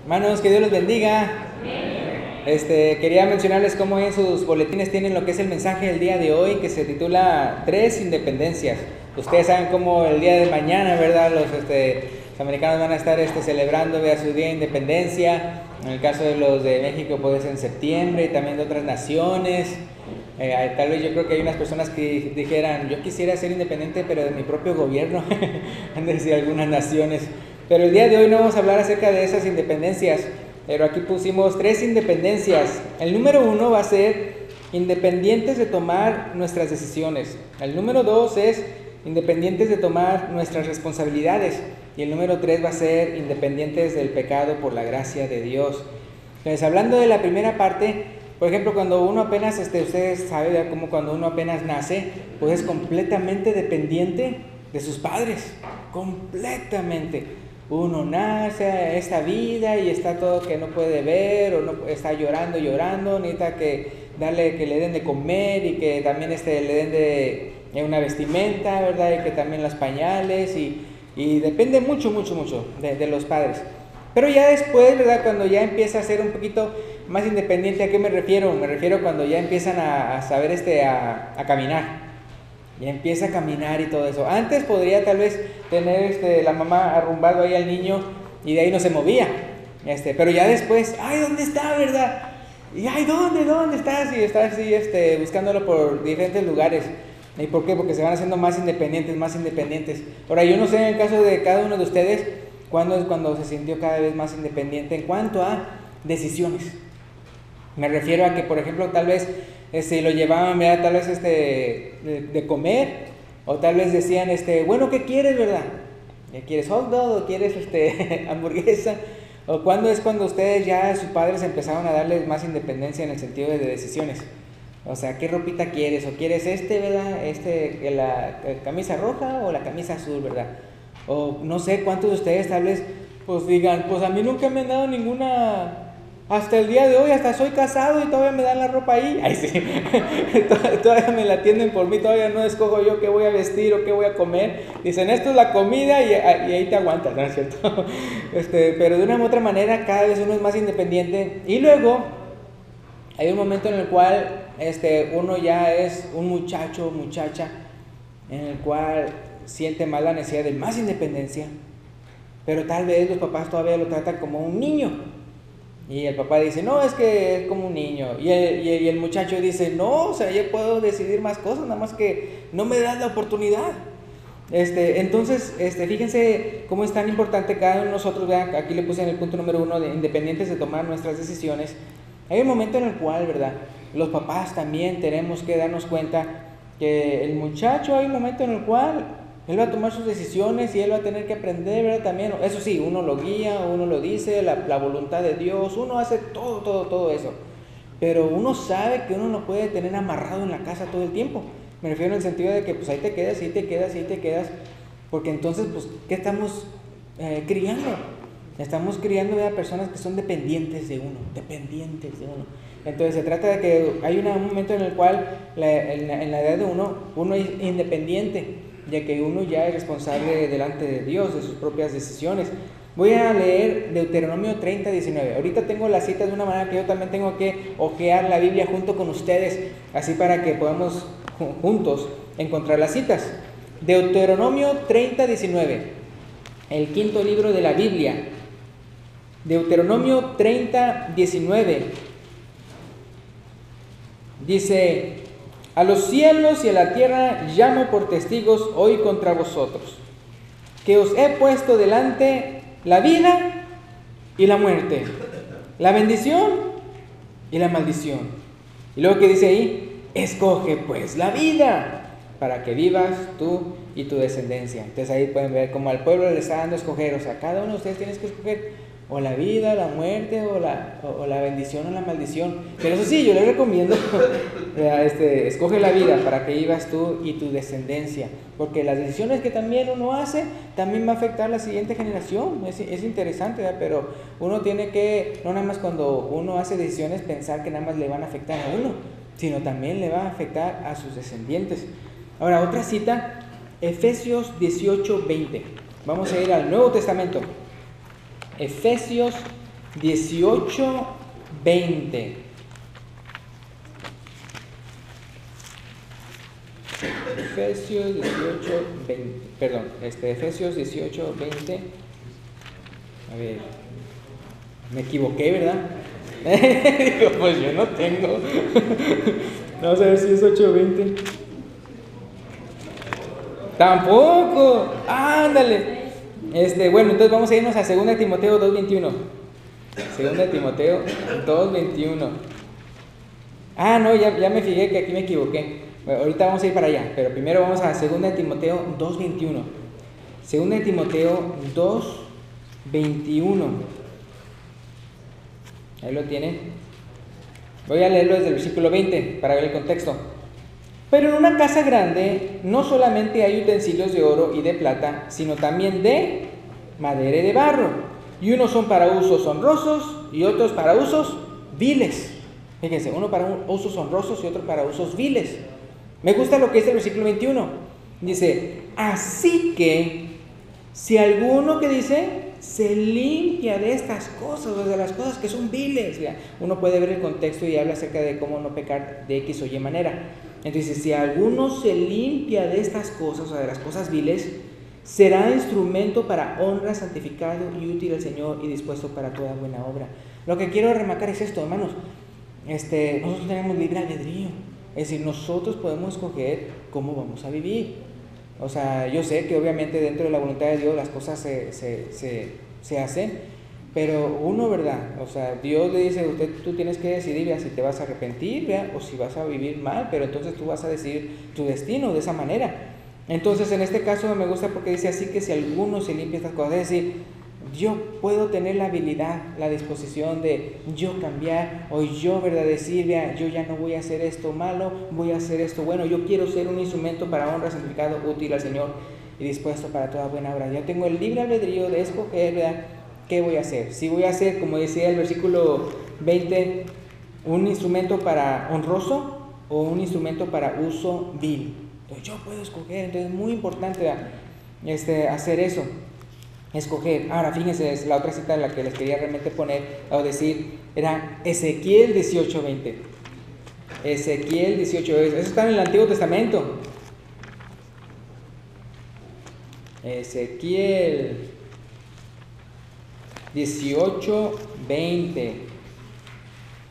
Hermanos, que Dios los bendiga. Quería mencionarles cómo en sus boletines tienen lo que es el mensaje del día de hoy, que se titula Tres Independencias. Ustedes saben cómo el día de mañana, ¿verdad? Los americanos van a estar celebrando su día de independencia. En el caso de los de México, pues en septiembre, y también de otras naciones. Tal vez yo creo que hay unas personas que dijeran, yo quisiera ser independiente, pero de mi propio gobierno, han de decir algunas naciones. Pero el día de hoy no vamos a hablar acerca de esas independencias, pero aquí pusimos tres independencias. El número 1 va a ser independientes de tomar nuestras decisiones. El número 2 es independientes de tomar nuestras responsabilidades. Y el número 3 va a ser independientes del pecado por la gracia de Dios. Entonces, hablando de la primera parte, por ejemplo, cuando uno apenas, ustedes saben como cuando uno apenas nace, pues es completamente dependiente de sus padres, completamente. Uno nace a esta vida y está todo que no puede ver, o no está llorando, necesita que le den de comer, y que también le den de una vestimenta, ¿verdad? Y que también los pañales, y depende mucho de los padres. Pero ya después, ¿verdad? Cuando ya empieza a ser un poquito más independiente, ¿a qué me refiero? Me refiero cuando ya empiezan a saber a caminar. Ya empieza a caminar y todo eso. Antes podría tal vez tener la mamá arrumbado ahí al niño y de ahí no se movía. Pero ya después, ¡ay, dónde está, verdad! Y ¡ay, dónde estás! Y está así buscándolo por diferentes lugares. ¿Y por qué? Porque se van haciendo más independientes. Ahora, yo no sé en el caso de cada uno de ustedes, ¿cuándo es cuando se sintió cada vez más independiente en cuanto a decisiones? Me refiero a que, por ejemplo, tal vez lo llevaban, ¿verdad? Tal vez de comer, o tal vez decían, bueno, ¿qué quieres, verdad? ¿Quieres hot dog o quieres hamburguesa? ¿O cuándo es cuando ustedes ya, sus padres empezaron a darles más independencia en el sentido de decisiones? O sea, ¿qué ropita quieres? ¿O quieres verdad? La camisa roja o la camisa azul, verdad? O no sé cuántos de ustedes tal vez pues digan, pues a mí nunca me han dado ninguna. Hasta el día de hoy, hasta soy casado y todavía me dan la ropa ahí. Ay, sí. Todavía me la atienden por mí, todavía no escojo yo qué voy a vestir o qué voy a comer. Dicen, esto es la comida y ahí te aguantas, ¿no es cierto? Pero de una u otra manera, cada vez uno es más independiente. Y luego, hay un momento en el cual uno ya es un muchacho o muchacha, en el cual siente más la necesidad de más independencia. Pero tal vez los papás todavía lo tratan como un niño. Y el papá dice, no, es que es como un niño. Y el muchacho dice, no, o sea, yo puedo decidir más cosas, nada más que no me das la oportunidad. Entonces, fíjense cómo es tan importante cada uno de nosotros. Vean, aquí le puse en el punto número 1, de independientes de tomar nuestras decisiones. Hay un momento en el cual, ¿verdad? Los papás también tenemos que darnos cuenta que el muchacho, hay un momento en el cual él va a tomar sus decisiones y él va a tener que aprender, ¿verdad? También, eso sí, uno lo guía, uno lo dice, la voluntad de Dios, uno hace todo eso. Pero uno sabe que uno no puede tener amarrado en la casa todo el tiempo. Me refiero en el sentido de que pues ahí te quedas, porque entonces, pues, ¿qué estamos criando? Estamos criando, ¿verdad? Personas que son dependientes de uno. Entonces se trata de que hay un momento en el cual en la edad de uno es independiente, ya que uno ya es responsable delante de Dios de sus propias decisiones. Voy a leer Deuteronomio 30:19. Ahorita tengo las citas de una manera que yo también tengo que hojear la Biblia junto con ustedes, así para que podamos juntos encontrar las citas. Deuteronomio 30:19, el quinto libro de la Biblia. Deuteronomio 30:19 dice: a los cielos y a la tierra llamo por testigos hoy contra vosotros, que os he puesto delante la vida y la muerte, la bendición y la maldición. Y luego que dice ahí, escoge pues la vida para que vivas tú y tu descendencia. Entonces ahí pueden ver como al pueblo le está dando a escoger, o sea, cada uno de ustedes tiene que escoger o la vida, la muerte, o la bendición o la maldición. Pero eso sí, yo les recomiendo, escoge la vida para que vivas tú y tu descendencia, porque las decisiones que también uno hace, también va a afectar a la siguiente generación. Es interesante, ¿verdad? Pero uno tiene que, no nada más cuando uno hace decisiones, pensar que nada más le van a afectar a uno, sino también le va a afectar a sus descendientes. Ahora, otra cita, Efesios 18:20. Vamos a ir al Nuevo Testamento. Efesios 18, 20. Efesios 18, 20. Perdón, Efesios 18, 20. A ver, me equivoqué, ¿verdad? Digo, pues yo no tengo. Vamos a ver si es 8:20. Tampoco. Ándale. Bueno, entonces vamos a irnos a 2 Timoteo 2:21. 2 Timoteo 2:21. Ah, no, ya me fijé que aquí me equivoqué. Bueno, ahorita vamos a ir para allá, pero primero vamos a 2 Timoteo 2:21. 2 Timoteo 2:21. Ahí lo tienen. Voy a leerlo desde el versículo 20 para ver el contexto. Pero en una casa grande no solamente hay utensilios de oro y de plata, sino también de madera y de barro. Y unos son para usos honrosos y otros para usos viles. Fíjense, uno para usos honrosos y otro para usos viles. Me gusta lo que dice el versículo 21. Dice, así que si alguno que dice se limpia de estas cosas, o de las cosas que son viles, ¿ya? Uno puede ver el contexto y habla acerca de cómo no pecar de X o Y manera. Entonces, si alguno se limpia de estas cosas, o de las cosas viles, será instrumento para honra, santificado y útil al Señor y dispuesto para toda buena obra. Lo que quiero remarcar es esto, hermanos. Nosotros tenemos libre albedrío. Es decir, nosotros podemos escoger cómo vamos a vivir. O sea, yo sé que obviamente dentro de la voluntad de Dios las cosas se hacen, pero uno, ¿verdad? O sea, Dios le dice, tú tienes que decidir ya si te vas a arrepentir, ¿verdad? O si vas a vivir mal, pero entonces tú vas a decidir tu destino de esa manera. Entonces, en este caso me gusta porque dice así que si alguno se limpia estas cosas, es decir, yo puedo tener la habilidad, la disposición de yo cambiar, o yo, ¿verdad? Decir, vea, yo ya no voy a hacer esto malo, voy a hacer esto bueno, yo quiero ser un instrumento para honra, santificado, útil al Señor y dispuesto para toda buena obra. Yo tengo el libre albedrío de escoger, ¿verdad? ¿Qué voy a hacer? Si voy a hacer, como decía el versículo 20, un instrumento para honroso o un instrumento para uso vil. Entonces yo puedo escoger, entonces es muy importante, ¿verdad? Hacer eso. Escoger. Ahora fíjense, la otra cita en la que les quería realmente poner o decir era Ezequiel 18:20. Ezequiel 18:20. Eso está en el Antiguo Testamento. Ezequiel 18:20.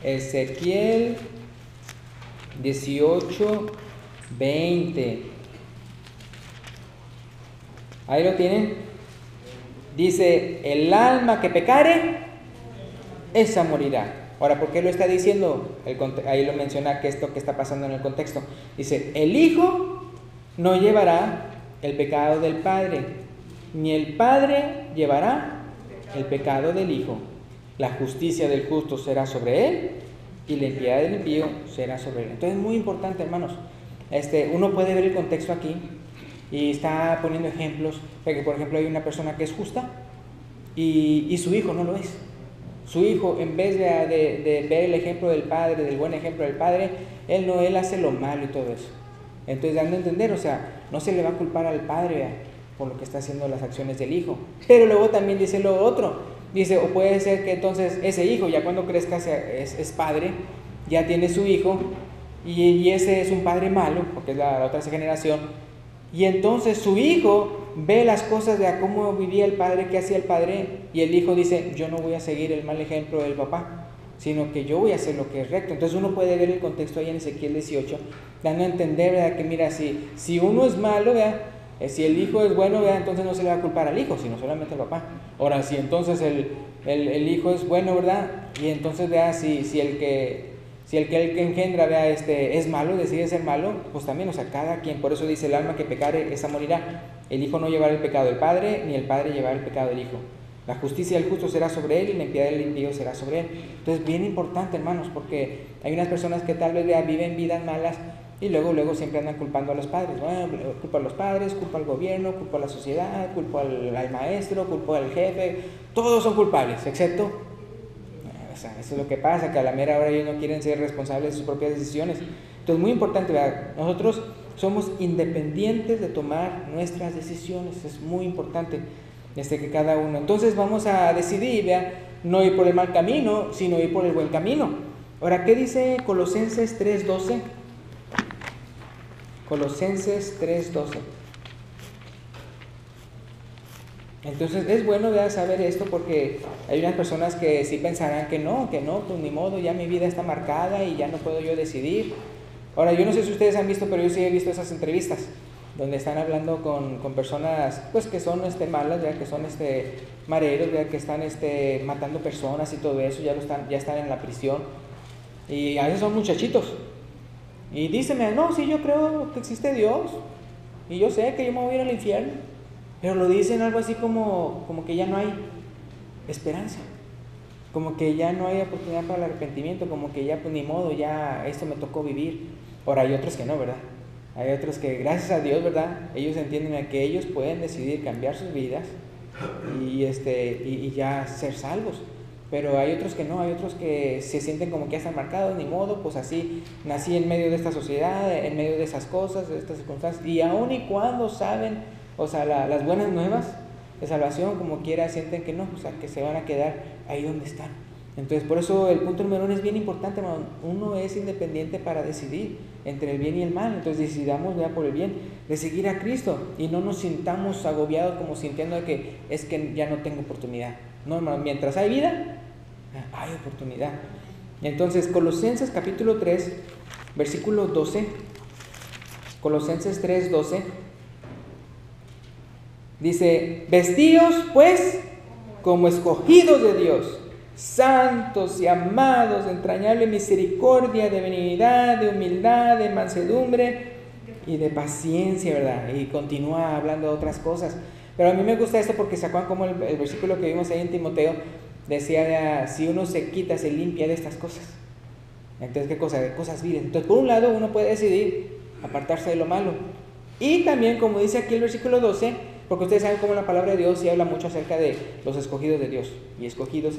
Ezequiel 18:20. Ahí lo tienen. Dice, el alma que pecare, esa morirá. Ahora, ¿por qué lo está diciendo? Ahí lo menciona que esto que está pasando en el contexto. Dice, el hijo no llevará el pecado del padre, ni el padre llevará el pecado del hijo. La justicia del justo será sobre él, y la impiedad del impío será sobre él. Entonces es muy importante, hermanos. Uno puede ver el contexto aquí. Y está poniendo ejemplos, porque por ejemplo hay una persona que es justa y su hijo no lo es. Su hijo, en vez de ver el ejemplo del padre, del buen ejemplo del padre, él hace lo malo y todo eso. Entonces, dando a entender, o sea, no se le va a culpar al padre, ¿verdad?, por lo que está haciendo las acciones del hijo. Pero luego también dice lo otro, dice, o puede ser que entonces ese hijo ya cuando crezca es padre, ya tiene su hijo y ese es un padre malo, porque es la otra generación. Y entonces su hijo ve las cosas de cómo vivía el padre, qué hacía el padre, y el hijo dice, yo no voy a seguir el mal ejemplo del papá, sino que yo voy a hacer lo que es recto. Entonces uno puede ver el contexto ahí en Ezequiel 18, dando a entender, ¿verdad?, que mira, si uno es malo, ¿verdad?, si el hijo es bueno, ¿verdad?, entonces no se le va a culpar al hijo, sino solamente al papá. Ahora, si entonces el hijo es bueno, ¿verdad?, y entonces, ¿verdad?, si el que engendra, vea, es malo, decide ser malo, pues también, o sea, cada quien. Por eso dice, el alma que pecare, esa morirá. El hijo no llevará el pecado del padre, ni el padre llevará el pecado del hijo. La justicia del justo será sobre él, y la impiedad del impío será sobre él. Entonces, bien importante, hermanos, porque hay unas personas que tal vez, vea, viven vidas malas y luego siempre andan culpando a los padres. Bueno, culpa a los padres, culpa al gobierno, culpa a la sociedad, culpa al maestro, culpa al jefe. Todos son culpables, excepto... O sea, eso es lo que pasa, que a la mera hora ellos no quieren ser responsables de sus propias decisiones. Entonces, muy importante, ¿verdad? Nosotros somos independientes de tomar nuestras decisiones, es muy importante que cada uno. Entonces vamos a decidir, ¿verdad?, no ir por el mal camino, sino ir por el buen camino. Ahora, ¿qué dice Colosenses 3:12? Colosenses 3:12. Entonces es bueno ya saber esto, porque hay unas personas que sí pensarán que no, pues ni modo, ya mi vida está marcada y ya no puedo yo decidir. Ahora, yo no sé si ustedes han visto, pero yo sí he visto esas entrevistas donde están hablando con personas pues que son malas, ¿verdad? Que son mareros, ¿verdad? Que están matando personas y todo eso, ya están en la prisión, y a veces son muchachitos y dicen, no, sí, yo creo que existe Dios y yo sé que yo me voy a ir al infierno, pero lo dicen algo así como que ya no hay esperanza, como que ya no hay oportunidad para el arrepentimiento, como que ya pues ni modo, ya esto me tocó vivir. Ahora hay otros que no, ¿verdad? Hay otros que, gracias a Dios, ¿verdad? Ellos entienden que ellos pueden decidir cambiar sus vidas y ya ser salvos. Pero hay otros que no, hay otros que se sienten como que ya están marcados, ni modo, pues así nací en medio de esta sociedad, en medio de esas cosas, de estas circunstancias, y aun y cuando saben, o sea, las buenas nuevas de salvación, como quiera, sienten que no, o sea, que se van a quedar ahí donde están. Entonces, por eso el punto número 1 es bien importante, hermano. Uno es independiente para decidir entre el bien y el mal. Entonces decidamos ya por el bien, de seguir a Cristo, y no nos sintamos agobiados como sintiendo que es que ya no tengo oportunidad. No, hermano, mientras hay vida, hay oportunidad. Entonces, Colosenses capítulo 3, versículo 12, Colosenses 3:12, dice: vestíos pues como escogidos de Dios, santos y amados, de entrañable misericordia, de benignidad, de humildad, de mansedumbre y de paciencia, ¿verdad? Y continúa hablando de otras cosas. Pero a mí me gusta esto porque se acuerdan como el versículo que vimos ahí en Timoteo decía, si uno se quita, se limpia de estas cosas. Entonces, ¿qué cosa? De cosas viles. Entonces, por un lado, uno puede decidir apartarse de lo malo. Y también, como dice aquí el versículo 12, porque ustedes saben cómo la palabra de Dios sí habla mucho acerca de los escogidos de Dios. Y escogidos.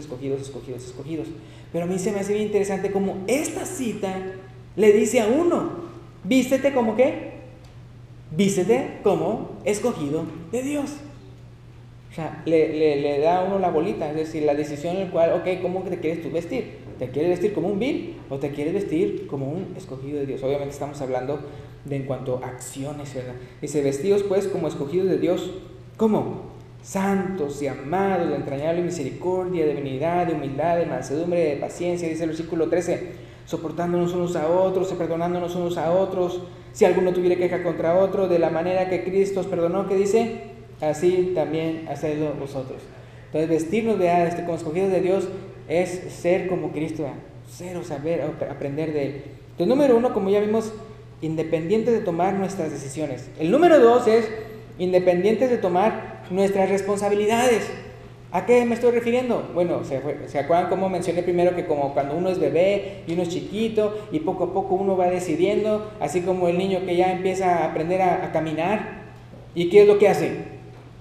Pero a mí se me hace bien interesante como esta cita le dice a uno, vístete como ¿qué? Vístete como escogido de Dios. O sea, le da a uno la bolita, es decir, la decisión en la cual, ok, ¿cómo te quieres tú vestir? ¿Te quieres vestir como un vil o te quieres vestir como un escogido de Dios? Obviamente estamos hablando de en cuanto a acciones, ¿verdad? Dice, vestidos pues como escogidos de Dios, ¿cómo? Santos y amados, de entrañable misericordia, de benignidad, de humildad, de mansedumbre, de paciencia, dice el versículo 13, soportándonos unos a otros, perdonándonos unos a otros, si alguno tuviera queja contra otro, de la manera que Cristo os perdonó, ¿qué dice? Así también hacedlo vosotros. Entonces, vestirnos como escogidos de Dios es ser como Cristo, ser o saber, aprender de Él. Entonces, número 1, como ya vimos, independientes de tomar nuestras decisiones. El número 2 es independientes de tomar nuestras responsabilidades. ¿A qué me estoy refiriendo? Bueno, ¿se acuerdan cómo mencioné primero que como cuando uno es bebé y uno es chiquito y poco a poco uno va decidiendo, así como el niño que ya empieza a aprender a caminar? ¿Y qué es lo que hace?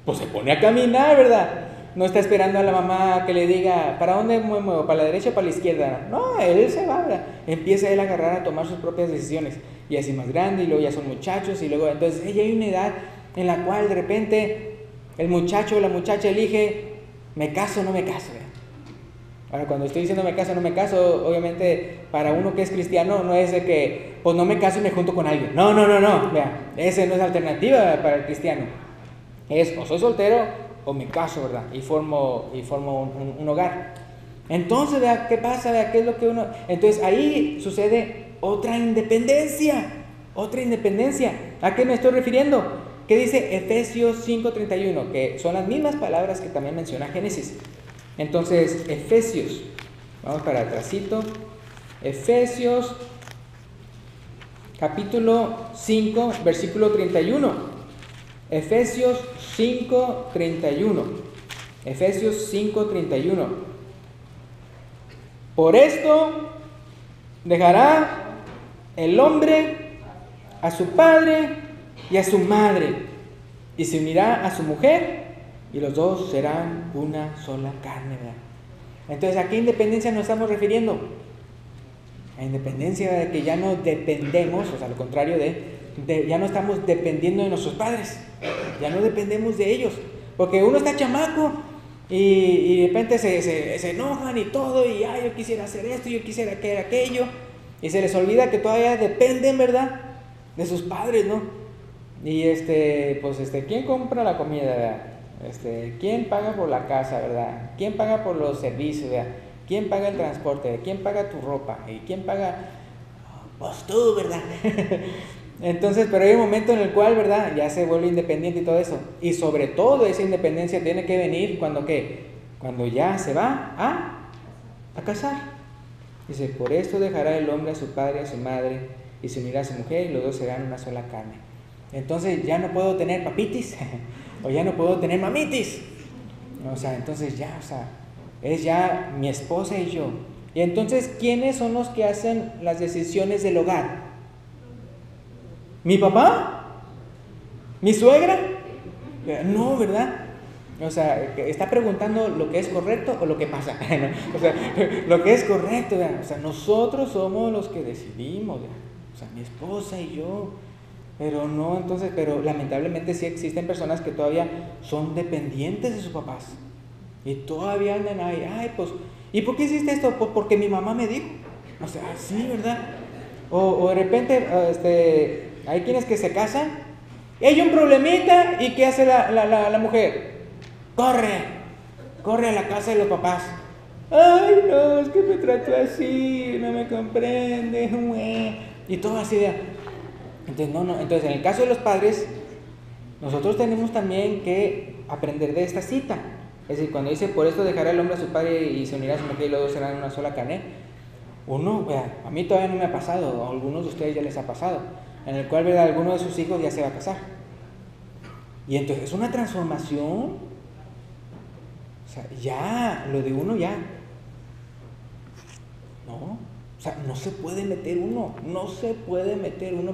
Pues se pone a caminar, ¿verdad? No está esperando a la mamá que le diga, ¿para dónde me muevo? ¿Para la derecha o para la izquierda? No, él se va, ¿verdad? Empieza él a agarrar a tomar sus propias decisiones. Y así más grande, y luego ya son muchachos, y luego, entonces, ella hay una edad en la cual de repente el muchacho o la muchacha elige, ¿me caso o no me caso? ¿Verdad? Ahora, cuando estoy diciendo me caso o no me caso, obviamente, para uno que es cristiano, no es de que, pues no me caso y me junto con alguien. No, vea, esa no es alternativa para el cristiano. Es o soy soltero o me caso, ¿verdad? Y formo un hogar. Entonces, ¿verdad? ¿Qué pasa? ¿Verdad? ¿Qué es lo que uno...? Entonces, ahí sucede otra independencia. ¿A qué me estoy refiriendo? ¿Qué dice Efesios 5:31? Que son las mismas palabras que también menciona Génesis. Entonces, Efesios, vamos para atrásito. Efesios, capítulo 5, versículo 31. Efesios 5:31. Efesios 5:31. Por esto dejará el hombre a su padre y a su madre, y se unirá a su mujer, y los dos serán una sola carne, ¿verdad? Entonces, ¿a qué independencia nos estamos refiriendo? A independencia de que ya no dependemos, o sea, lo contrario ya no estamos dependiendo de nuestros padres, ya no dependemos de ellos, porque uno está chamaco Y de repente se enojan y todo, y yo quisiera hacer esto, yo quisiera hacer aquello, y se les olvida que todavía dependen, ¿verdad?, de sus padres, ¿no? Y pues ¿quién compra la comida, verdad? ¿Quién paga por la casa, verdad? ¿Quién paga por los servicios, verdad? ¿Quién paga el transporte? ¿Quién paga tu ropa? ¿Y quién paga? Pues tú, ¿verdad? Entonces, pero hay un momento en el cual, ¿verdad?, ya se vuelve independiente y todo eso. Y sobre todo esa independencia tiene que venir cuando ¿qué? Cuando ya se va a casar. Dice, por esto dejará el hombre a su padre y a su madre y se unirá a su mujer y los dos serán una sola carne. Entonces ya no puedo tener papitis o ya no puedo tener mamitis. O sea, entonces ya, es ya mi esposa y yo. Y entonces, ¿quiénes son los que hacen las decisiones del hogar? ¿Mi papá? ¿Mi suegra? No, ¿verdad? O sea, está preguntando lo que es correcto o lo que pasa. O sea, lo que es correcto, ¿verdad? O sea, nosotros somos los que decidimos, ¿verdad? O sea, mi esposa y yo. Pero no, entonces, pero lamentablemente sí existen personas que todavía son dependientes de sus papás. Y todavía andan ahí, pues, ¿y por qué hiciste esto? Pues porque mi mamá me dijo. O sea, sí, ¿verdad? O de repente, hay quienes que se casan, y hay un problemita, ¿y qué hace la mujer? Corre a la casa de los papás. Ay, no, es que me trató así, no me comprende, y todo así de... Entonces, no. Entonces, en el caso de los padres, nosotros tenemos también que aprender de esta cita. Es decir, cuando dice, por esto dejará el hombre a su padre y se unirá a su mujer y los dos serán una sola carne. A mí todavía no me ha pasado, a algunos de ustedes ya les ha pasado, en el cual, ¿verdad?, alguno de sus hijos ya se va a casar. Y entonces es una transformación. O sea, ya, lo de uno ya. ¿No? O sea, no se puede meter uno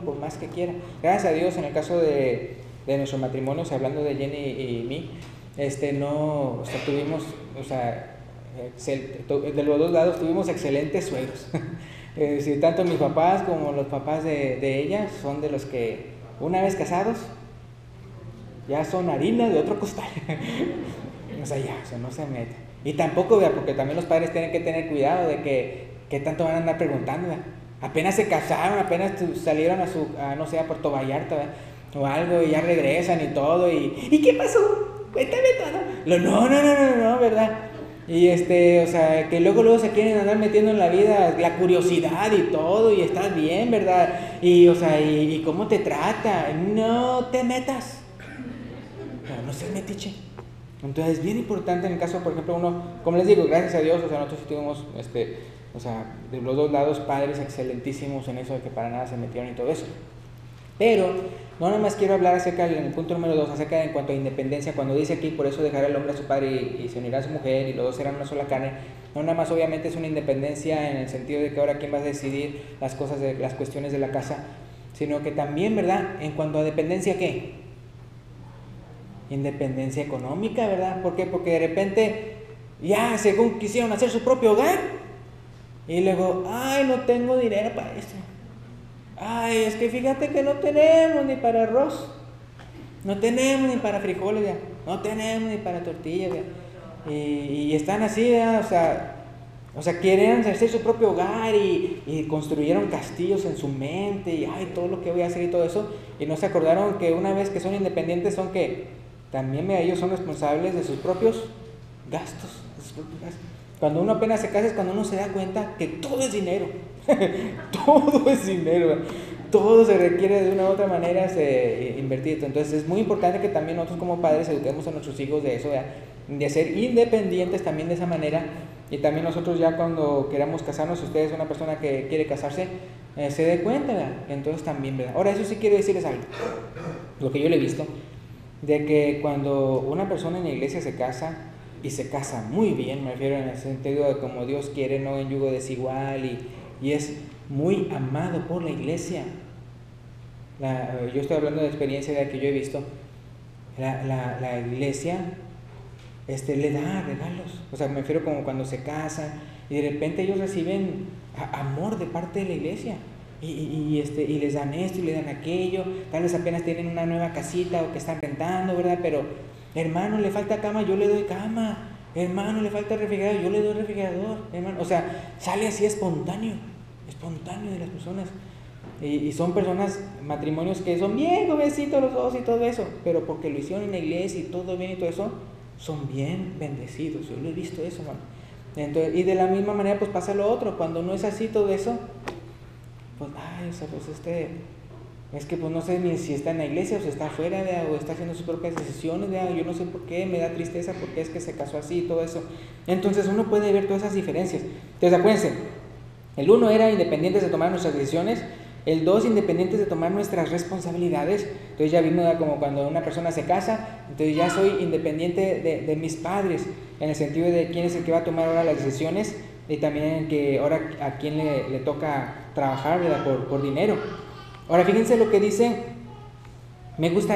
por más que quiera. Gracias a Dios, en el caso de nuestro matrimonio, o sea, hablando de Jenny y mí, tuvimos, de los dos lados tuvimos excelentes suegros. Tanto mis papás como los papás de ella son de los que, una vez casados, ya son harina de otro costal. O sea, no se mete. Y tampoco, porque también los padres tienen que tener cuidado de que tanto van a andar preguntando, ¿verdad? Apenas se casaron, apenas salieron no sé, a Puerto Vallarta, ¿verdad?, o algo, y ya regresan y todo, ¿y qué pasó? Cuéntame todo. No, ¿verdad? Y que luego se quieren andar metiendo en la vida, la curiosidad y todo, y estás bien, ¿verdad? Y cómo te trata. No te metas. No seas metiche. Entonces es bien importante en el caso, por ejemplo, uno, como les digo, gracias a Dios, nosotros sí tuvimos, de los dos lados, padres excelentísimos en eso de que para nada se metieron y todo eso. Pero no nada más quiero hablar acerca, en el punto número 2, acerca de en cuanto a independencia, cuando dice aquí, por eso dejará el hombre a su padre y se unirá a su mujer y los dos serán una sola carne. No nada más obviamente es una independencia en el sentido de que ahora quién va a decidir las cuestiones de la casa, sino que también, ¿verdad?, en cuanto a dependencia, ¿qué? Independencia económica, ¿verdad? ¿Por qué? Porque de repente ya según quisieron hacer su propio hogar y luego, no tengo dinero para esto. Es que fíjate que no tenemos ni para arroz, no tenemos ni para frijoles, ya, no tenemos ni para tortillas, ya. Y están así, ¿verdad? O sea, quieren hacer su propio hogar y construyeron castillos en su mente y todo lo que voy a hacer y todo eso, y no se acordaron que una vez que son independientes son que también ellos son responsables de sus propios gastos, Cuando uno apenas se casa es cuando uno se da cuenta que todo es dinero. Todo es dinero. Todo se requiere de una u otra manera invertir. Entonces es muy importante que también nosotros como padres eduquemos a nuestros hijos de eso, de ser independientes también de esa manera. Y también nosotros ya cuando queramos casarnos, si usted es una persona que quiere casarse, se dé cuenta, ¿verdad? Entonces también, ¿verdad? Ahora eso sí quiero decirles algo. Lo que yo le he visto, de que cuando una persona en la iglesia se casa, y se casa muy bien, me refiero en el sentido de como Dios quiere, no en yugo desigual, y es muy amado por la iglesia. Yo estoy hablando de experiencia de que yo he visto. La iglesia le da regalos. O sea, me refiero como cuando se casan y de repente ellos reciben amor de parte de la iglesia. Y les dan esto y les dan aquello. Tal vez apenas tienen una nueva casita o que están rentando, ¿verdad? Pero hermano, le falta cama, yo le doy cama. Hermano, le falta el refrigerador, yo le doy el refrigerador, hermano. O sea, sale así espontáneo de las personas. Y son personas, matrimonios que son bien jovencitos los dos y todo eso, pero porque lo hicieron en la iglesia y todo bien y todo eso, son bien bendecidos. Yo lo he visto eso, hermano. Entonces, y de la misma manera pues pasa lo otro, cuando no es así todo eso, pues, es que pues no sé ni si está en la iglesia o si está afuera, o está haciendo sus propias decisiones, yo no sé por qué, me da tristeza porque es que se casó así y todo eso. Entonces uno puede ver todas esas diferencias. Entonces acuérdense, el 1 era independientes de tomar nuestras decisiones, el 2 independientes de tomar nuestras responsabilidades. Entonces ya vimos como cuando una persona se casa, entonces ya soy independiente de mis padres, en el sentido de quién es el que va a tomar ahora las decisiones y también que ahora a quién le toca trabajar, ¿verdad? Por dinero. Ahora fíjense lo que dice, me gusta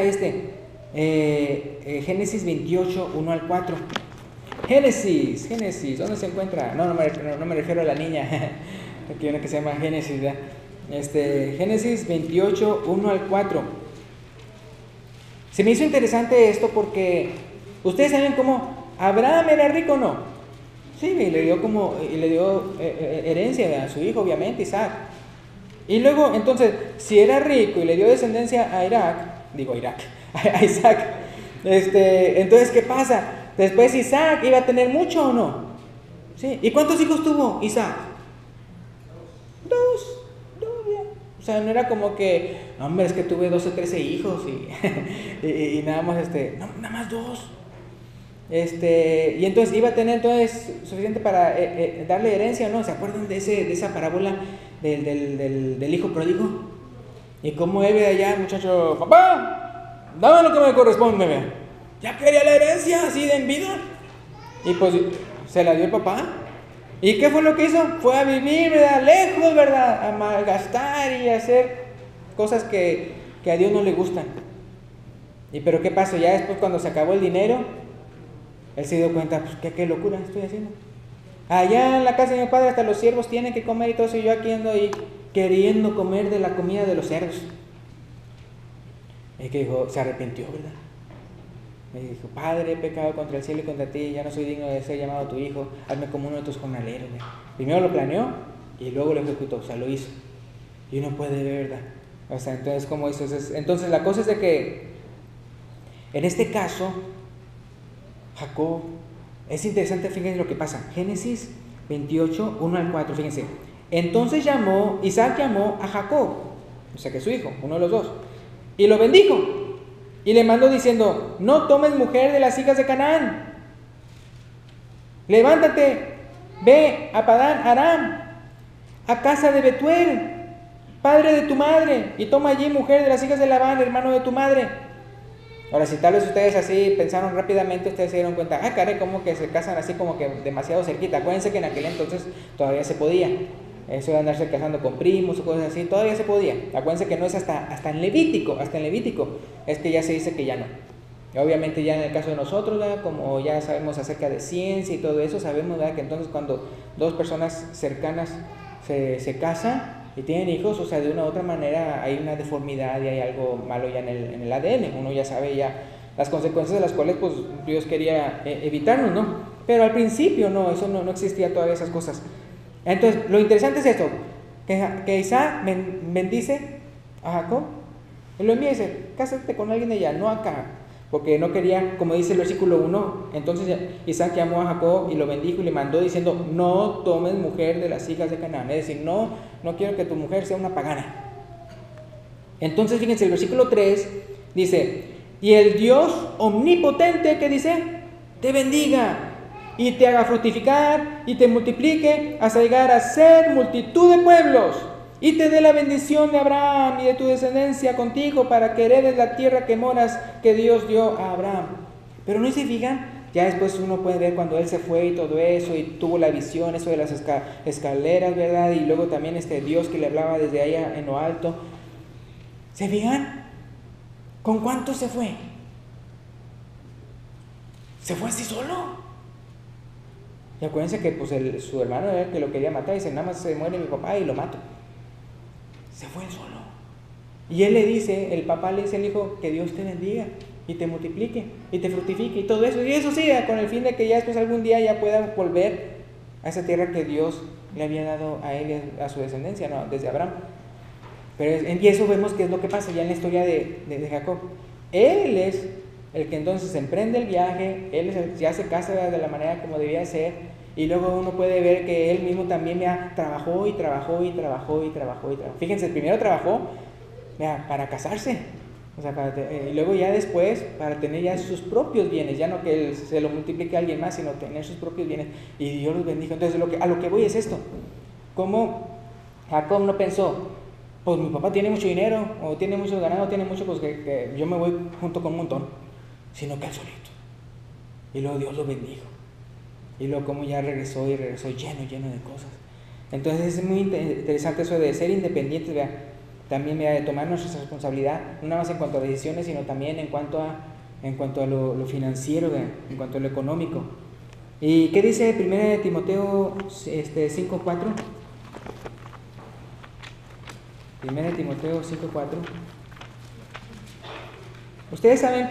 Génesis 28, 1 al 4. Génesis, ¿dónde se encuentra? No me refiero a la niña, aquí hay una que se llama Génesis, ¿verdad? Génesis 28, 1 al 4. Se me hizo interesante esto porque ustedes saben cómo Abraham era rico o no. Sí, y le dio herencia a su hijo, obviamente, Isaac. Y luego, entonces, si era rico y le dio descendencia a Isaac, entonces, ¿qué pasa? Después Isaac iba a tener mucho o no. ¿Sí? ¿Y cuántos hijos tuvo Isaac? Dos. O sea, no era como que, hombre, es que tuve 12 o 13 hijos y nada más, nada más 2. Y entonces iba a tener suficiente para darle herencia o no. ¿Se acuerdan de esa parábola del hijo pródigo? Y cómo él de allá, muchacho, papá, dame lo que me corresponde, vea. Ya quería la herencia así de en vida. Y pues se la dio el papá. ¿Y qué fue lo que hizo? Fue a vivir, ¿verdad? Lejos, ¿verdad? A malgastar y a hacer cosas que a Dios no le gustan. Pero ¿qué pasó? Ya después, cuando se acabó el dinero, él se dio cuenta, pues qué locura estoy haciendo. Allá en la casa de mi padre hasta los siervos tienen que comer y todo eso, y yo aquí ando ahí queriendo comer de la comida de los cerdos. Y que dijo, se arrepintió, ¿verdad? Me dijo, Padre, he pecado contra el cielo y contra ti, ya no soy digno de ser llamado tu hijo, hazme como uno de tus jornaleros. Primero lo planeó y luego lo ejecutó, o sea, lo hizo. Y uno puede ver, ¿verdad? O sea, entonces, ¿cómo hizo? Entonces, la cosa es de que, en este caso, Jacob, es interesante, fíjense lo que pasa. Génesis 28, 1 al 4, fíjense. Entonces Isaac llamó a Jacob, o sea que su hijo, uno de los dos, y lo bendijo. Y le mandó diciendo, no tomes mujer de las hijas de Canaán. Levántate, ve a Padán Aram, a casa de Betuel, padre de tu madre, y toma allí mujer de las hijas de Labán, hermano de tu madre. Ahora, si tal vez ustedes así pensaron rápidamente, ustedes se dieron cuenta, caray, como que se casan así como que demasiado cerquita. Acuérdense que en aquel entonces todavía se podía. Eso de andarse casando con primos o cosas así, todavía se podía. Acuérdense que no es hasta en Levítico, es que ya se dice que ya no. Y obviamente ya en el caso de nosotros, ¿verdad? Como ya sabemos acerca de ciencia y todo eso, sabemos, ¿verdad?, que entonces cuando dos personas cercanas se casan y tienen hijos, o sea, de una u otra manera hay una deformidad y hay algo malo ya en el ADN. Uno ya sabe ya las consecuencias de las cuales pues Dios quería evitarnos, ¿no? Pero al principio no, eso no existía todavía esas cosas. Entonces, lo interesante es esto, que Isaac bendice a Jacob, y lo envía y dice, cásate con alguien de allá, no acá, porque no quería, como dice el versículo 1, entonces Isaac llamó a Jacob y lo bendijo y le mandó diciendo, no tomes mujer de las hijas de Canaán, es decir, no quiero que tu mujer sea una pagana. Entonces, fíjense, el versículo 3 dice, y el Dios omnipotente, ¿qué dice? Te bendiga y te haga fructificar y te multiplique hasta llegar a ser multitud de pueblos, y te dé la bendición de Abraham y de tu descendencia contigo para que heredes la tierra que moras, que Dios dio a Abraham. Pero no se fijan, ya después uno puede ver cuando él se fue y todo eso, y tuvo la visión, eso de las escaleras, ¿verdad? Y luego también Dios que le hablaba desde allá en lo alto. ¿Se fijan? ¿Con cuánto se fue? ¿Se fue así solo? Y acuérdense que pues su hermano era el que lo quería matar, y dice, nada más se muere mi papá y lo mato. Se fue solo. Y él le dice, el papá le dice al hijo, que Dios te bendiga. y te multiplique y te fructifique y todo eso. Y eso sí, con el fin de que ya después algún día ya pueda volver a esa tierra que Dios le había dado a él y a su descendencia, ¿no? Desde Abraham. Y eso vemos que es lo que pasa ya en la historia de Jacob. Él es el que entonces emprende el viaje, él es el que ya se casa de la manera como debía ser, y luego uno puede ver que él mismo también ya trabajó y trabajó y trabajó y trabajó y trabajó. Fíjense, primero trabajó para casarse, o sea, y luego ya después para tener ya sus propios bienes, ya no que él se lo multiplique a alguien más, sino tener sus propios bienes, y Dios los bendijo. Entonces a lo que voy es esto: como Jacob no pensó, pues mi papá tiene mucho dinero, o tiene mucho ganado, tiene mucho, pues que yo me voy junto con un montón, sino que él solito. Y luego Dios lo bendijo. Y luego como ya regresó y regresó lleno de cosas. Entonces es muy interesante eso de ser independientes, ¿vea? También de tomar nuestra responsabilidad, no nada más en cuanto a decisiones, sino también en cuanto a lo financiero, ¿vea? En cuanto a lo económico. ¿Y qué dice 1 Timoteo 5:4? 1 Timoteo 5:4. Ustedes saben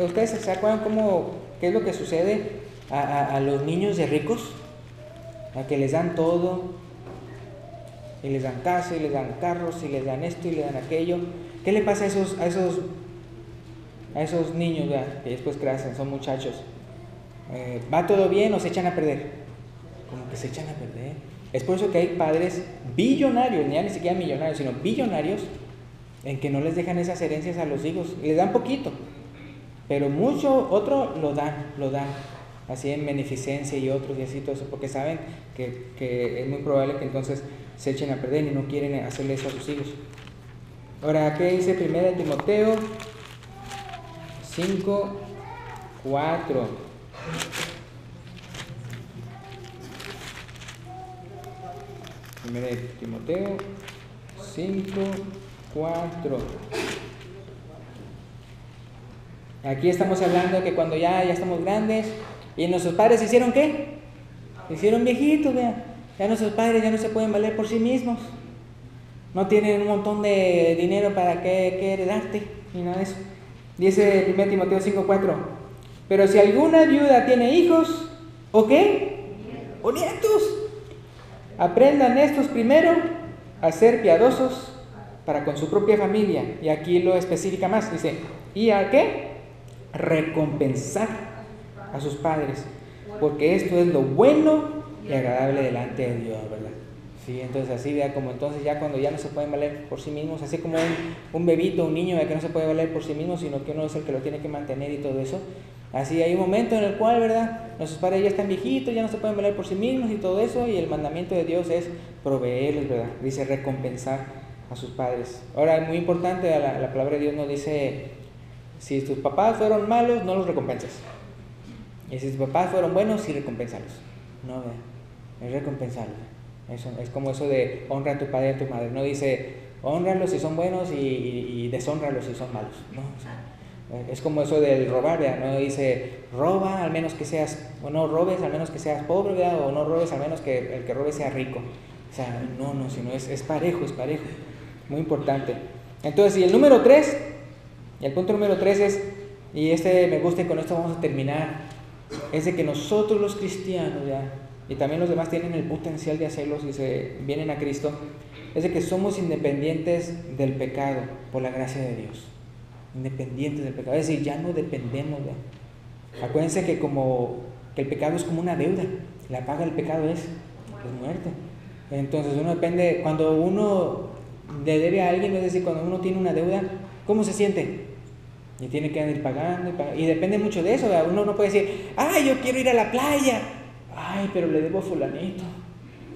ustedes se acuerdan qué es lo que sucede a los niños de ricos, a que les dan todo, y les dan casa, y les dan carros, y les dan esto, y les dan aquello. ¿Qué le pasa a esos niños, ¿verdad? Que después crecen, son muchachos? ¿Va todo bien o se echan a perder? Como que se echan a perder. Es por eso que hay padres billonarios, ya ni siquiera millonarios, sino billonarios, en que no les dejan esas herencias a los hijos. Les dan poquito, pero otro lo dan, así en beneficencia y otros y así todo eso, porque saben que es muy probable que entonces se echen a perder y no quieren hacerle eso a sus hijos. Ahora, ¿qué dice 1 Timoteo 5:4? Timoteo 5:4. Aquí estamos hablando de que cuando ya estamos grandes y nuestros padres hicieron ¿qué? Hicieron viejitos, vean. Ya nuestros padres ya no se pueden valer por sí mismos. No tienen un montón de dinero para que heredarte ni nada de eso. Dice 1 Timoteo 5:4. Pero si alguna viuda tiene hijos, ¿o qué? O nietos. Aprendan estos primero a ser piadosos para con su propia familia. Y aquí lo especifica más, dice, ¿y a qué? Recompensar a sus padres, porque esto es lo bueno y agradable delante de Dios, ¿verdad? Sí, entonces así, vea, como entonces ya cuando ya no se pueden valer por sí mismos, así como un bebito, un niño que no se puede valer por sí mismo, sino que uno es el que lo tiene que mantener y todo eso. Así hay un momento en el cual, ¿verdad? Nuestros padres ya están viejitos, ya no se pueden valer por sí mismos y todo eso, y el mandamiento de Dios es proveerles, ¿verdad? Dice recompensar a sus padres. Ahora, es muy importante, la palabra de Dios nos dice, si tus papás fueron malos, no los recompenses. Y si tus papás fueron buenos, sí recompénsalos. No, es recompensarlos. Eso, es como eso de honra a tu padre y a tu madre. No dice, honralos si son buenos y deshónralos si son malos. No, o sea, es como eso del robar, ¿verdad? No dice, roba al menos que seas, o no robes al menos que seas pobre, ¿verdad? O no robes al menos que el que robe sea rico. O sea, no, sino es parejo, es parejo. Muy importante. Entonces, y el número 3, y el punto número 3 es, y me gusta y con esto vamos a terminar, es de que nosotros los cristianos, ¿ya? Y también los demás tienen el potencial de hacerlo si se vienen a Cristo, es de que somos independientes del pecado por la gracia de Dios. Independientes del pecado, es decir, ya no dependemos, ¿ya? Acuérdense que el pecado es como una deuda, la paga del pecado es muerte. Entonces uno depende, cuando uno le debe a alguien, es decir, cuando uno tiene una deuda, ¿cómo se siente? Y tiene que ir pagando, y depende mucho de eso, ¿verdad? Uno no puede decir, ay, yo quiero ir a la playa, ay, pero le debo a fulanito,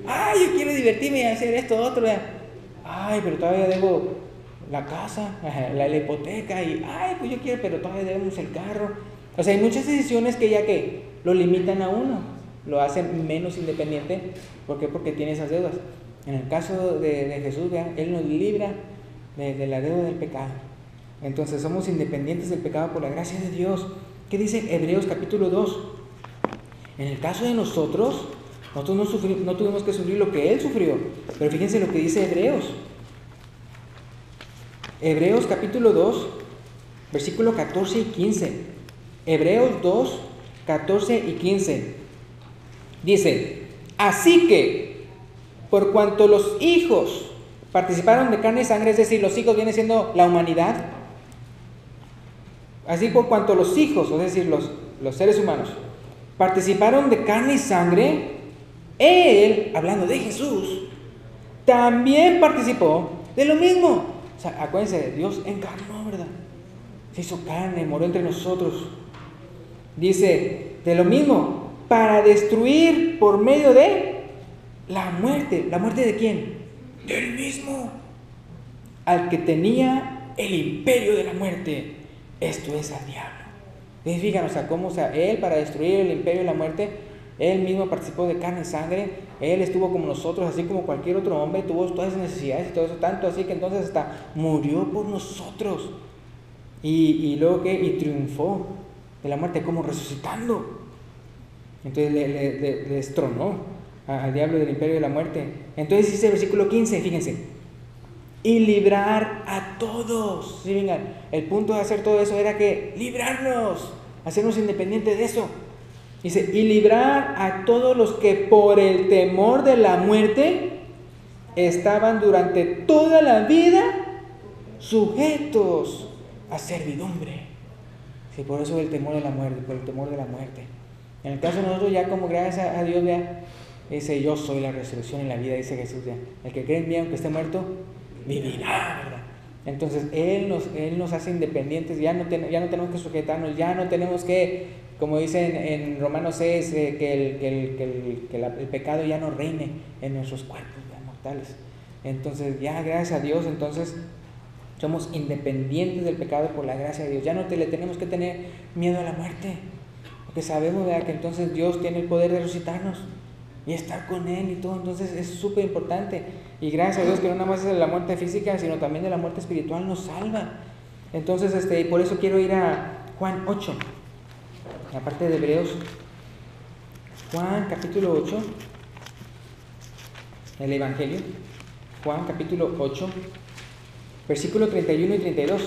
ay, yo quiero divertirme y hacer esto, otro, ¿verdad? Ay, pero todavía debo la casa, la hipoteca, y ay, pues yo quiero, pero todavía debemos el carro. O sea, hay muchas decisiones que ya que lo limitan a uno, lo hacen menos independiente. ¿Por qué? Porque tiene esas deudas. En el caso de Jesús, ¿verdad? Él nos libra de la deuda del pecado. Entonces somos independientes del pecado por la gracia de Dios. ¿Qué dice Hebreos capítulo 2? En el caso de nosotros no tuvimos que sufrir lo que Él sufrió. Pero fíjense lo que dice Hebreos. Hebreos capítulo 2, versículo 14 y 15. Hebreos 2, 14 y 15. Dice: así que, por cuanto los hijos participaron de carne y sangre, es decir, los hijos viene siendo la humanidad, así por cuanto los hijos, es decir, los seres humanos, participaron de carne y sangre, Él, hablando de Jesús, también participó de lo mismo. O sea, acuérdense, Dios encarnó, ¿verdad? Se hizo carne, murió entre nosotros. Dice, de lo mismo, para destruir por medio de la muerte. ¿La muerte de quién? Del mismo. Al que tenía el imperio de la muerte, esto es al diablo. Entonces, fíjate, o sea, cómo, o sea, Él para destruir el imperio de la muerte, Él mismo participó de carne y sangre. Él estuvo como nosotros, así como cualquier otro hombre, tuvo todas esas necesidades y todo eso, tanto así que entonces hasta murió por nosotros. Y luego que, y triunfó de la muerte, como resucitando. Entonces le destronó al diablo del imperio de la muerte. Entonces dice el versículo 15, fíjense: y librar a todos. Sí, vengan, el punto de hacer todo eso era que librarnos, hacernos independientes de eso. Dice, y librar a todos los que por el temor de la muerte estaban durante toda la vida sujetos a servidumbre. Sí, por eso el temor de la muerte, por el temor de la muerte. En el caso de nosotros, ya como gracias a Dios, ya dice, yo soy la resurrección y la vida, dice Jesús, ya. El que cree en mí, aunque esté muerto, vivirá, ¿verdad? Entonces Él nos hace independientes, ya no tenemos que sujetarnos, ya no tenemos que, como dicen en Romanos 6, que el pecado ya no reine en nuestros cuerpos mortales. Entonces ya gracias a Dios, entonces somos independientes del pecado por la gracia de Dios. Ya no le tenemos que tener miedo a la muerte, porque sabemos, ¿verdad?, que entonces Dios tiene el poder de resucitarnos y estar con Él y todo. Entonces es súper importante. Y gracias a Dios que no nada más es de la muerte física, sino también de la muerte espiritual nos salva. Entonces, por eso quiero ir a Juan 8, aparte de Hebreos. Juan capítulo 8, el Evangelio. Juan capítulo 8, versículo 31 y 32.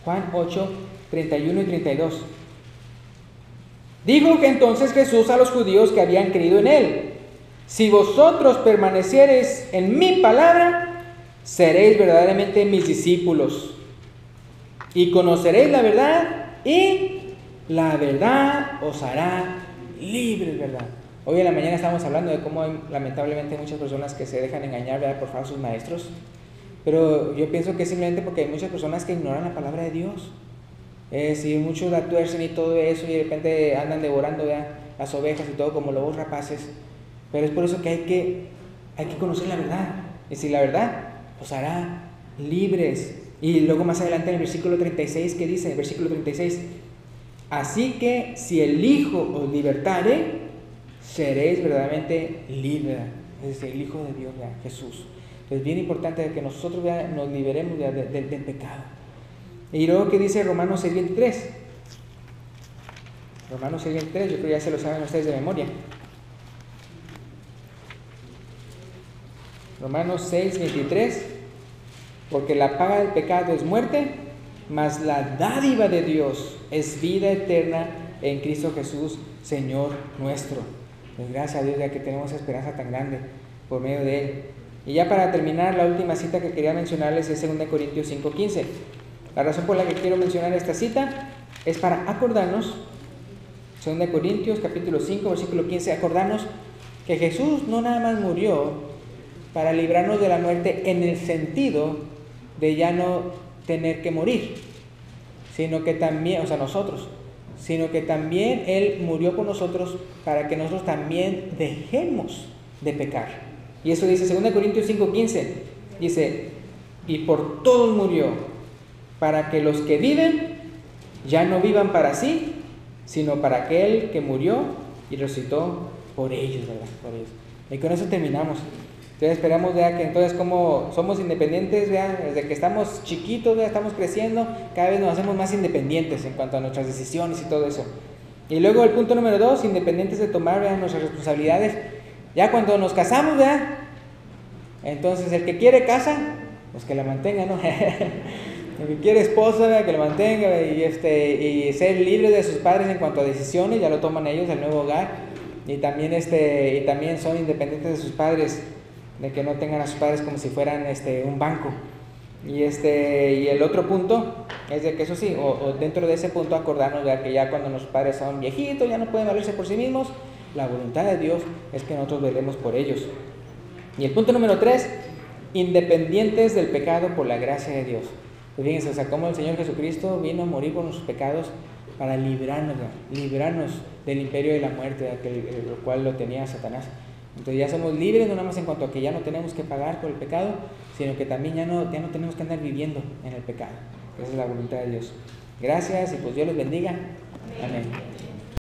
Juan 8, 31 y 32. Dijo que entonces Jesús a los judíos que habían creído en Él: si vosotros permaneciereis en mi palabra, seréis verdaderamente mis discípulos, y conoceréis la verdad, y la verdad os hará libres, ¿verdad? Hoy en la mañana estábamos hablando de cómo hay, lamentablemente, muchas personas que se dejan engañar, ¿verdad?, por falsos maestros. Pero yo pienso que es simplemente porque hay muchas personas que ignoran la palabra de Dios. Si muchos la tuercen y todo eso, y de repente andan devorando, ¿verdad?, las ovejas y todo como lobos rapaces. Pero es por eso que hay que conocer la verdad. Y si la verdad os hará libres. Y luego más adelante en el versículo 36, ¿qué dice? El versículo 36: así que si el Hijo os libertare, seréis verdaderamente libres. Es decir, el Hijo de Dios, ¿verdad?, Jesús. Entonces, bien importante que nosotros, ¿verdad?, nos liberemos del pecado. Y luego, ¿qué dice Romanos 6:23? Romanos 6:23, yo creo que ya se lo saben ustedes de memoria. Romanos 6:23: porque la paga del pecado es muerte, mas la dádiva de Dios es vida eterna en Cristo Jesús, Señor nuestro. Pues gracias a Dios, ya que tenemos esperanza tan grande por medio de Él. Y ya para terminar, la última cita que quería mencionarles es 2 Corintios 5:15. La razón por la que quiero mencionar esta cita es para acordarnos, 2 Corintios capítulo 5, versículo 15, acordarnos que Jesús no nada más murió para librarnos de la muerte en el sentido de ya no tener que morir, sino que también, o sea, nosotros, sino que también Él murió por nosotros para que nosotros también dejemos de pecar. Y eso dice 2 Corintios 5:15, dice, y por todos murió, para que los que viven ya no vivan para sí, sino para aquel que murió y resucitó por ellos, ¿verdad? Por ellos. Y con eso terminamos. Entonces esperamos, ¿verdad?, que entonces como somos independientes, ¿verdad?, desde que estamos chiquitos, ¿verdad?, estamos creciendo, cada vez nos hacemos más independientes en cuanto a nuestras decisiones y todo eso. Y luego el punto número 2, independientes de tomar, ¿verdad?, nuestras responsabilidades. Ya cuando nos casamos, ¿verdad?, entonces el que quiere casa, pues que la mantenga, ¿no? El que quiere esposa, ¿verdad? Que lo mantenga, ¿verdad? Y ser libre de sus padres en cuanto a decisiones, ya lo toman ellos, el nuevo hogar. Y también, y también son independientes de sus padres, de que no tengan a sus padres como si fueran un banco. Y el otro punto es de que eso sí, o dentro de ese punto acordarnos de que ya cuando nuestros padres son viejitos, ya no pueden valerse por sí mismos, la voluntad de Dios es que nosotros velemos por ellos. Y el punto número 3, independientes del pecado por la gracia de Dios. Pues fíjense, o sea, cómo el Señor Jesucristo vino a morir por nuestros pecados para librarnos del imperio de la muerte, lo cual lo tenía Satanás. Entonces ya somos libres, no nada más en cuanto a que ya no tenemos que pagar por el pecado, sino que también ya no tenemos que andar viviendo en el pecado. Esa es la voluntad de Dios. Gracias y pues Dios les bendiga. Amén.